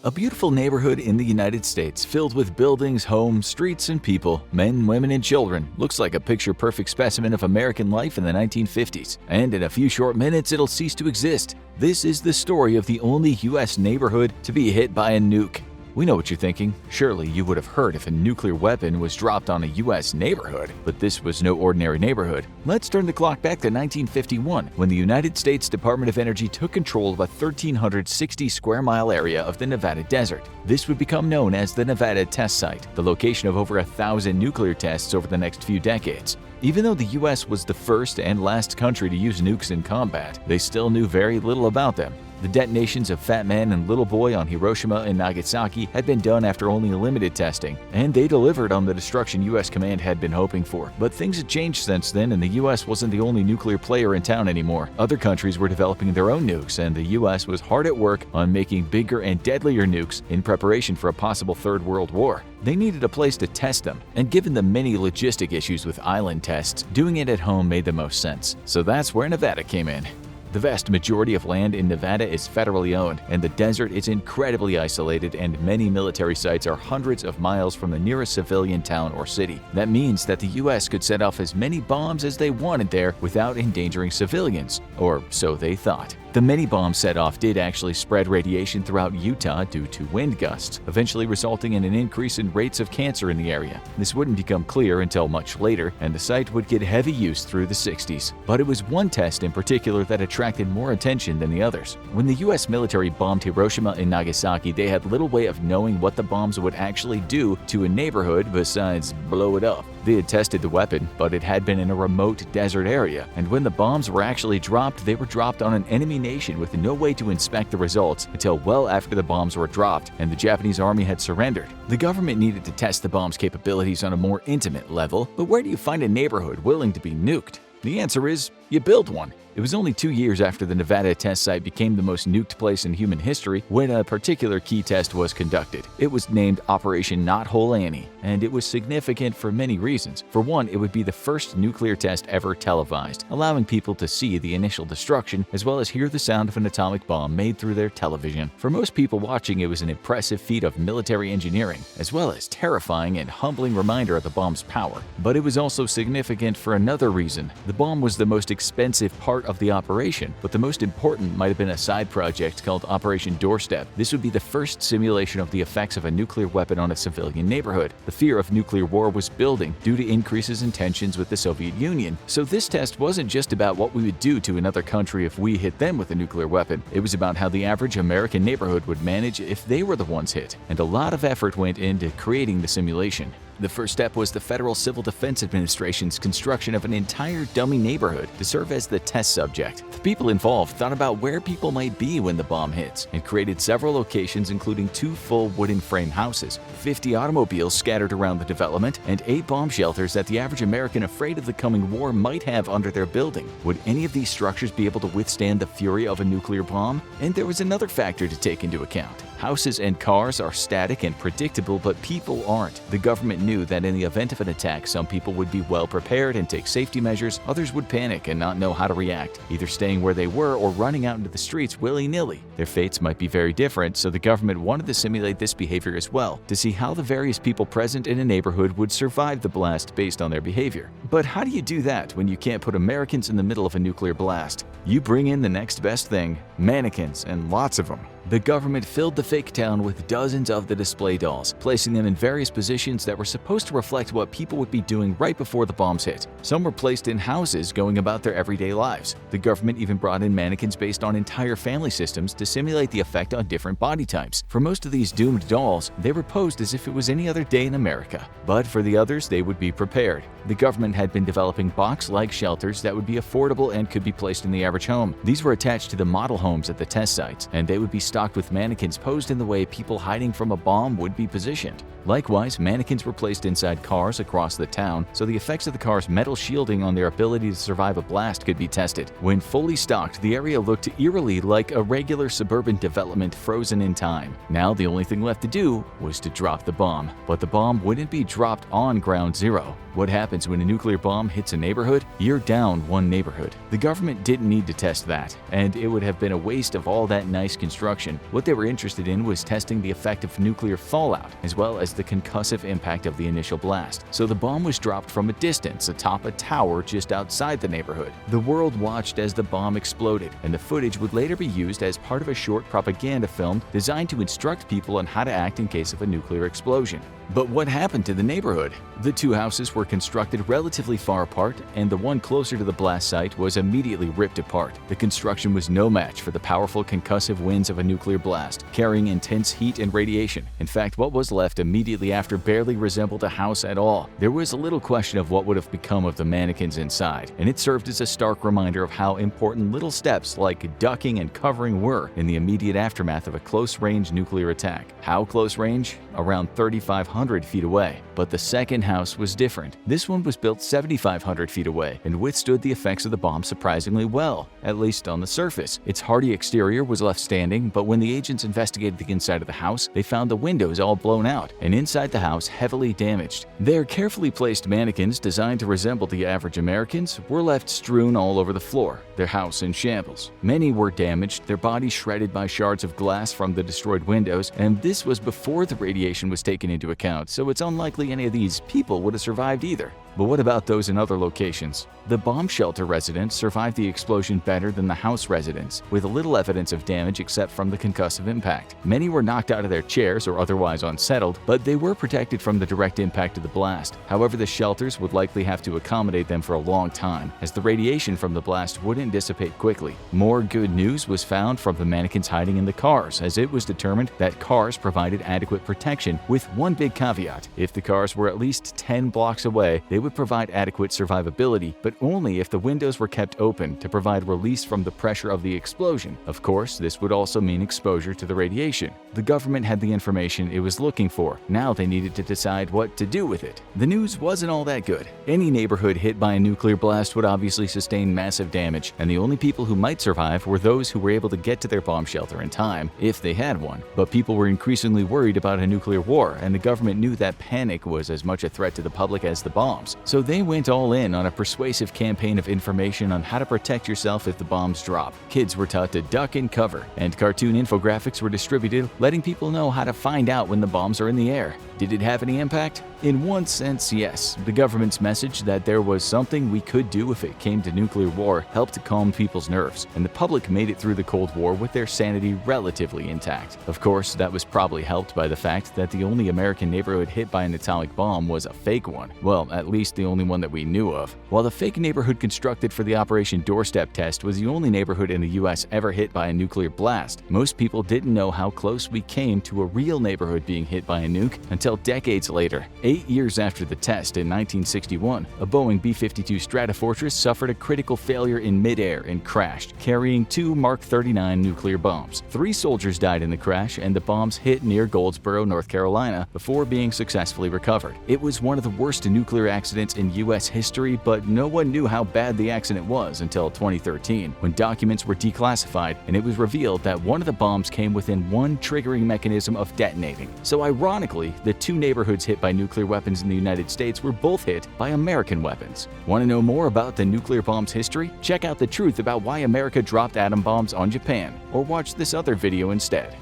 A beautiful neighborhood in the United States filled with buildings, homes, streets, and people, men, women, and children, looks like a picture-perfect specimen of American life in the 1950s. And in a few short minutes, it'll cease to exist. This is the story of the only U.S. neighborhood to be hit by a nuke. We know what you're thinking. Surely you would have heard if a nuclear weapon was dropped on a U.S. neighborhood, but this was no ordinary neighborhood. Let's turn the clock back to 1951, when the United States Department of Energy took control of a 1,360 square mile area of the Nevada desert. This would become known as the Nevada Test Site, the location of over 1,000 nuclear tests over the next few decades. Even though the U.S. was the first and last country to use nukes in combat, they still knew very little about them. The detonations of Fat Man and Little Boy on Hiroshima and Nagasaki had been done after only limited testing, and they delivered on the destruction U.S. command had been hoping for. But things had changed since then, and the U.S. wasn't the only nuclear player in town anymore. Other countries were developing their own nukes, and the U.S. was hard at work on making bigger and deadlier nukes in preparation for a possible Third World War. They needed a place to test them, and given the many logistic issues with island tests, doing it at home made the most sense. So that's where Nevada came in. The vast majority of land in Nevada is federally owned, and the desert is incredibly isolated, and many military sites are hundreds of miles from the nearest civilian town or city. That means that the U.S. could set off as many bombs as they wanted there without endangering civilians, or so they thought. The many bombs set off did actually spread radiation throughout Utah due to wind gusts, eventually resulting in an increase in rates of cancer in the area. This wouldn't become clear until much later, and the site would get heavy use through the 60s. But it was one test in particular that attracted more attention than the others. When the U.S. military bombed Hiroshima and Nagasaki, they had little way of knowing what the bombs would actually do to a neighborhood besides blow it up. They had tested the weapon, but it had been in a remote desert area, and when the bombs were actually dropped, they were dropped on an enemy nation with no way to inspect the results until well after the bombs were dropped and the Japanese army had surrendered. The government needed to test the bomb's capabilities on a more intimate level, but where do you find a neighborhood willing to be nuked? The answer is, you build one. It was only 2 years after the Nevada test site became the most nuked place in human history when a particular key test was conducted. It was named Operation Knothole Annie, and it was significant for many reasons. For one, it would be the first nuclear test ever televised, allowing people to see the initial destruction as well as hear the sound of an atomic bomb made through their television. For most people watching, it was an impressive feat of military engineering, as well as terrifying and humbling reminder of the bomb's power. But it was also significant for another reason. The bomb was the most expensive part of the operation, but the most important might have been a side project called Operation Doorstep. This would be the first simulation of the effects of a nuclear weapon on a civilian neighborhood. The fear of nuclear war was building due to increases in tensions with the Soviet Union. So this test wasn't just about what we would do to another country if we hit them with a nuclear weapon. It was about how the average American neighborhood would manage if they were the ones hit. And a lot of effort went into creating the simulation. The first step was the Federal Civil Defense Administration's construction of an entire dummy neighborhood to serve as the test subject. The people involved thought about where people might be when the bomb hits and created several locations including 2 full wooden frame houses, 50 automobiles scattered around the development, and 8 bomb shelters that the average American afraid of the coming war might have under their building. Would any of these structures be able to withstand the fury of a nuclear bomb? And there was another factor to take into account. Houses and cars are static and predictable, but people aren't. The government knew that in the event of an attack, some people would be well prepared and take safety measures, others would panic and not know how to react, either staying where they were or running out into the streets willy-nilly. Their fates might be very different, so the government wanted to simulate this behavior as well, to see how the various people present in a neighborhood would survive the blast based on their behavior. But how do you do that when you can't put Americans in the middle of a nuclear blast? You bring in the next best thing, mannequins, and lots of them. The government filled the fake town with dozens of the display dolls, placing them in various positions that were supposed to reflect what people would be doing right before the bombs hit. Some were placed in houses going about their everyday lives. The government even brought in mannequins based on entire family systems to simulate the effect on different body types. For most of these doomed dolls, they were posed as if it was any other day in America. But for the others, they would be prepared. The government had been developing box-like shelters that would be affordable and could be placed in the average home. These were attached to the model homes at the test sites, and they would be stocked with mannequins posed in the way people hiding from a bomb would be positioned. Likewise, mannequins were placed inside cars across the town, so the effects of the car's metal shielding on their ability to survive a blast could be tested. When fully stocked, the area looked eerily like a regular suburban development frozen in time. Now the only thing left to do was to drop the bomb. But the bomb wouldn't be dropped on ground zero. What happens when a nuclear bomb hits a neighborhood? You're down one neighborhood. The government didn't need to test that, and it would have been a waste of all that nice construction radiation. What they were interested in was testing the effect of nuclear fallout, as well as the concussive impact of the initial blast. So the bomb was dropped from a distance atop a tower just outside the neighborhood. The world watched as the bomb exploded, and the footage would later be used as part of a short propaganda film designed to instruct people on how to act in case of a nuclear explosion. But what happened to the neighborhood? The two houses were constructed relatively far apart, and the one closer to the blast site was immediately ripped apart. The construction was no match for the powerful concussive winds of a nuclear blast, carrying intense heat and radiation. In fact, what was left immediately after barely resembled a house at all. There was a little question of what would have become of the mannequins inside, and it served as a stark reminder of how important little steps like ducking and covering were in the immediate aftermath of a close-range nuclear attack. How close range? Around 3,500 feet away. But the second house was different. This one was built 7,500 feet away and withstood the effects of the bomb surprisingly well, at least on the surface. Its hardy exterior was left standing, but when the agents investigated the inside of the house, they found the windows all blown out and inside the house heavily damaged. Their carefully placed mannequins, designed to resemble the average Americans, were left strewn all over the floor, their house in shambles. Many were damaged, their bodies shredded by shards of glass from the destroyed windows, and this was before the radiation was taken into account, so it's unlikely any of these people would have survived either. But what about those in other locations? The bomb shelter residents survived the explosion better than the house residents, with little evidence of damage except from the concussive impact. Many were knocked out of their chairs or otherwise unsettled, but they were protected from the direct impact of the blast. However, the shelters would likely have to accommodate them for a long time, as the radiation from the blast wouldn't dissipate quickly. More good news was found from the mannequins hiding in the cars, as it was determined that cars provided adequate protection, with one big caveat. If the cars were at least 10 blocks away, they would provide adequate survivability, but only if the windows were kept open to provide release from the pressure of the explosion. Of course, this would also mean exposure to the radiation. The government had the information it was looking for. Now they needed to decide what to do with it. The news wasn't all that good. Any neighborhood hit by a nuclear blast would obviously sustain massive damage, and the only people who might survive were those who were able to get to their bomb shelter in time, if they had one. But people were increasingly worried about a nuclear war, and the government knew that panic was as much a threat to the public as the bombs. So they went all in on a persuasive campaign of information on how to protect yourself if the bombs drop. Kids were taught to duck and cover, and cartoon infographics were distributed, letting people know how to find out when the bombs are in the air. Did it have any impact? In one sense, yes. The government's message that there was something we could do if it came to nuclear war helped to calm people's nerves, and the public made it through the Cold War with their sanity relatively intact. Of course, that was probably helped by the fact that the only American neighborhood hit by an atomic bomb was a fake one. Well, at least the only one that we knew of. While the fake neighborhood constructed for the Operation Doorstep test was the only neighborhood in the US ever hit by a nuclear blast, most people didn't know how close we came to a real neighborhood being hit by a nuke until decades later. 8 years after the test, in 1961, a Boeing B-52 Stratofortress suffered a critical failure in midair and crashed, carrying 2 Mark 39 nuclear bombs. 3 soldiers died in the crash, and the bombs hit near Goldsboro, North Carolina, before being successfully recovered. It was one of the worst nuclear accidents in U.S. history, but no one knew how bad the accident was until 2013, when documents were declassified and it was revealed that one of the bombs came within one triggering mechanism of detonating. So ironically, the 2 neighborhoods hit by nuclear weapons in the United States were both hit by American weapons. Want to know more about the nuclear bomb's history? Check out The Truth About Why America Dropped Atom Bombs on Japan, or watch this other video instead.